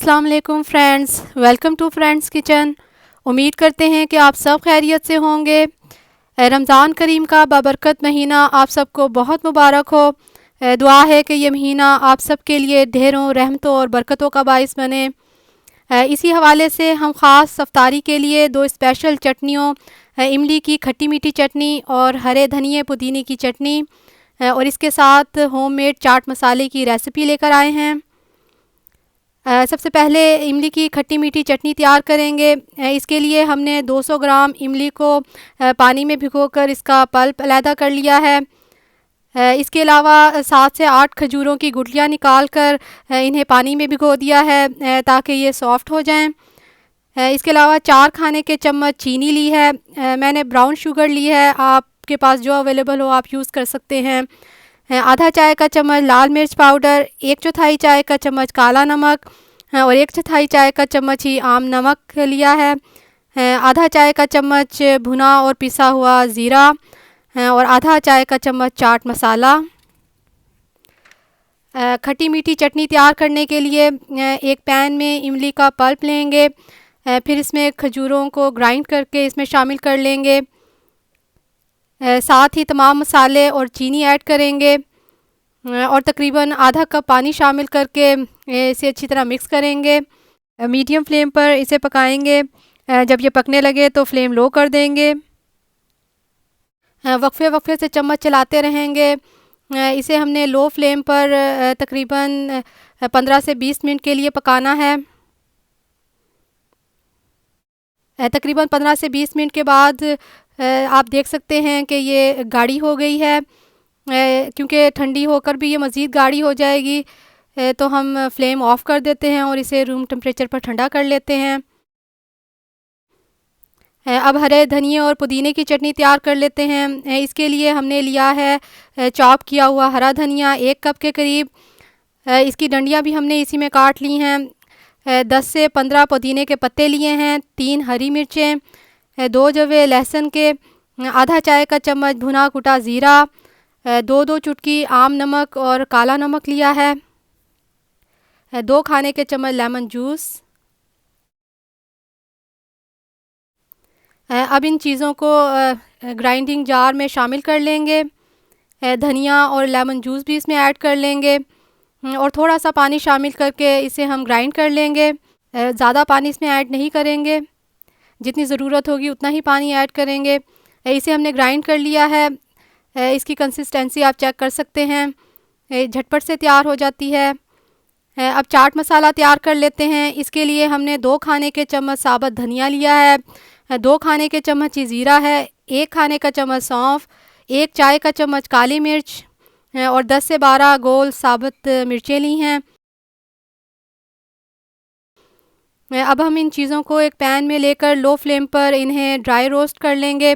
अस्सलाम वालेकुम friends, welcome to friends kitchen. उम्मीद करते हैं कि आप सब खैरियत से होंगे। रमज़ान करीम का बाबरकत महीना आप सबको बहुत मुबारक हो। दुआ है कि ये महीना आप सब के लिए ढेरों रहमतों और बरकतों का बाइस बने। इसी हवाले से हम ख़ास अफ्तारी के लिए दो स्पेशल चटनियों, इमली की खट्टी मीठी चटनी और हरे धनिए पुदीने की चटनी और इसके साथ होममेड चाट मसाले की रेसिपी लेकर आए हैं। सबसे पहले इमली की खट्टी मीठी चटनी तैयार करेंगे। इसके लिए हमने 200 ग्राम इमली को पानी में भिगोकर इसका पल्प अलहदा कर लिया है। इसके अलावा 7 से 8 खजूरों की गुठलियाँ निकाल कर इन्हें पानी में भिगो दिया है ताकि ये सॉफ़्ट हो जाएं। इसके अलावा 4 खाने के चम्मच चीनी ली है। मैंने ब्राउन शुगर ली है, आपके पास जो अवेलेबल हो आप यूज़ कर सकते हैं। आधा चाय का चम्मच लाल मिर्च पाउडर, 1/4 चाय का चम्मच काला नमक और 1/4 चाय का चम्मच ही आम नमक लिया है। आधा चाय का चम्मच भुना और पिसा हुआ ज़ीरा और आधा चाय का चम्मच चाट मसाला। खट्टी मीठी चटनी तैयार करने के लिए एक पैन में इमली का पल्प लेंगे, फिर इसमें खजूरों को ग्राइंड करके इसमें शामिल कर लेंगे। साथ ही तमाम मसाले और चीनी ऐड करेंगे और तकरीबन आधा कप पानी शामिल करके इसे अच्छी तरह मिक्स करेंगे। मीडियम फ्लेम पर इसे पकाएंगे। जब ये पकने लगे तो फ्लेम लो कर देंगे। वक्फे वक्फे से चम्मच चलाते रहेंगे। इसे हमने लो फ्लेम पर तकरीबन 15 से 20 मिनट के लिए पकाना है। तकरीबन 15 से 20 मिनट के बाद आप देख सकते हैं कि ये गाढ़ी हो गई है। क्योंकि ठंडी होकर भी ये मज़ीद गाढ़ी हो जाएगी, तो हम फ्लेम ऑफ़ कर देते हैं और इसे रूम टेम्परेचर पर ठंडा कर लेते हैं। अब हरे धनिए और पुदीने की चटनी तैयार कर लेते हैं। इसके लिए हमने लिया है चॉप किया हुआ हरा धनिया 1 कप के करीब। इसकी डंडियाँ भी हमने इसी में काट ली हैं। 10 से 15 पुदीने के पत्ते लिए हैं, 3 हरी मिर्चें, 2 जवे लहसुन के, आधा चाय का चम्मच भुना कुटा ज़ीरा, 2 चुटकी आम नमक और काला नमक लिया है, 2 खाने के चम्मच लेमन जूस। अब इन चीज़ों को ग्राइंडिंग जार में शामिल कर लेंगे। धनिया और लेमन जूस भी इसमें ऐड कर लेंगे और थोड़ा सा पानी शामिल करके इसे हम ग्राइंड कर लेंगे। ज़्यादा पानी इसमें ऐड नहीं करेंगे, जितनी ज़रूरत होगी उतना ही पानी ऐड करेंगे। इसे हमने ग्राइंड कर लिया है। इसकी कंसिस्टेंसी आप चेक कर सकते हैं, झटपट से तैयार हो जाती है। अब चाट मसाला तैयार कर लेते हैं। इसके लिए हमने 2 खाने के चम्मच साबुत धनिया लिया है, 2 खाने के चम्मच ही ज़ीरा है, 1 खाने का चम्मच सौंफ, 1 चाय का चम्मच काली मिर्च और 10 से 12 गोल साबुत मिर्चें ली हैं। अब हम इन चीज़ों को एक पैन में लेकर लो फ्लेम पर इन्हें ड्राई रोस्ट कर लेंगे।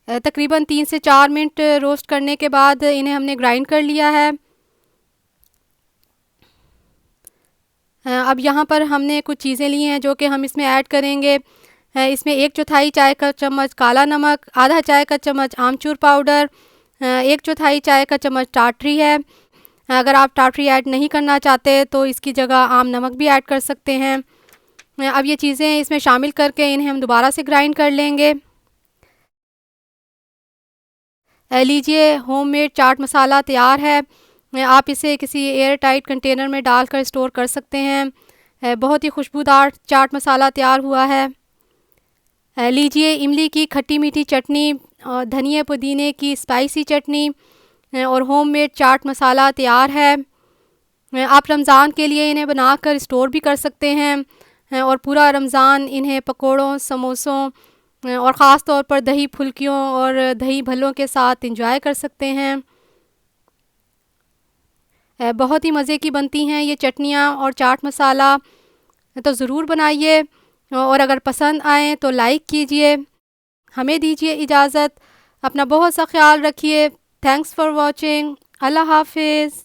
तकरीबन 3 से 4 मिनट रोस्ट करने के बाद इन्हें हमने ग्राइंड कर लिया है। अब यहाँ पर हमने कुछ चीज़ें ली हैं जो कि हम इसमें ऐड करेंगे। इसमें 1/4 चाय का चम्मच काला नमक, आधा चाय का चम्मच आमचूर पाउडर, 1/4 चाय का चम्मच टाटरी है। अगर आप टाटरी ऐड नहीं करना चाहते तो इसकी जगह आम नमक भी ऐड कर सकते हैं। अब ये चीज़ें इसमें शामिल करके इन्हें हम दोबारा से ग्राइंड कर लेंगे। लीजिए, होममेड चाट मसाला तैयार है। आप इसे किसी एयर टाइट कंटेनर में डालकर स्टोर कर सकते हैं। बहुत ही खुशबूदार चाट मसाला तैयार हुआ है। लीजिए, इमली की खट्टी मीठी चटनी और धनिया पुदीने की स्पाइसी चटनी और होममेड चाट मसाला तैयार है। आप रमज़ान के लिए इन्हें बनाकर स्टोर भी कर सकते हैं और पूरा रमज़ान इन्हें पकोड़ों, समोसों और ख़ास तौर पर दही फुल्कियों और दही भल्लों के साथ एंजॉय कर सकते हैं। बहुत ही मज़े की बनती हैं ये चटनियाँ और चाट मसाला, तो ज़रूर बनाइए और अगर पसंद आएँ तो लाइक कीजिए। हमें दीजिए इजाज़त। अपना बहुत सा ख़्याल रखिए। Thanks for watching. अल्लाह हाफ़िज़।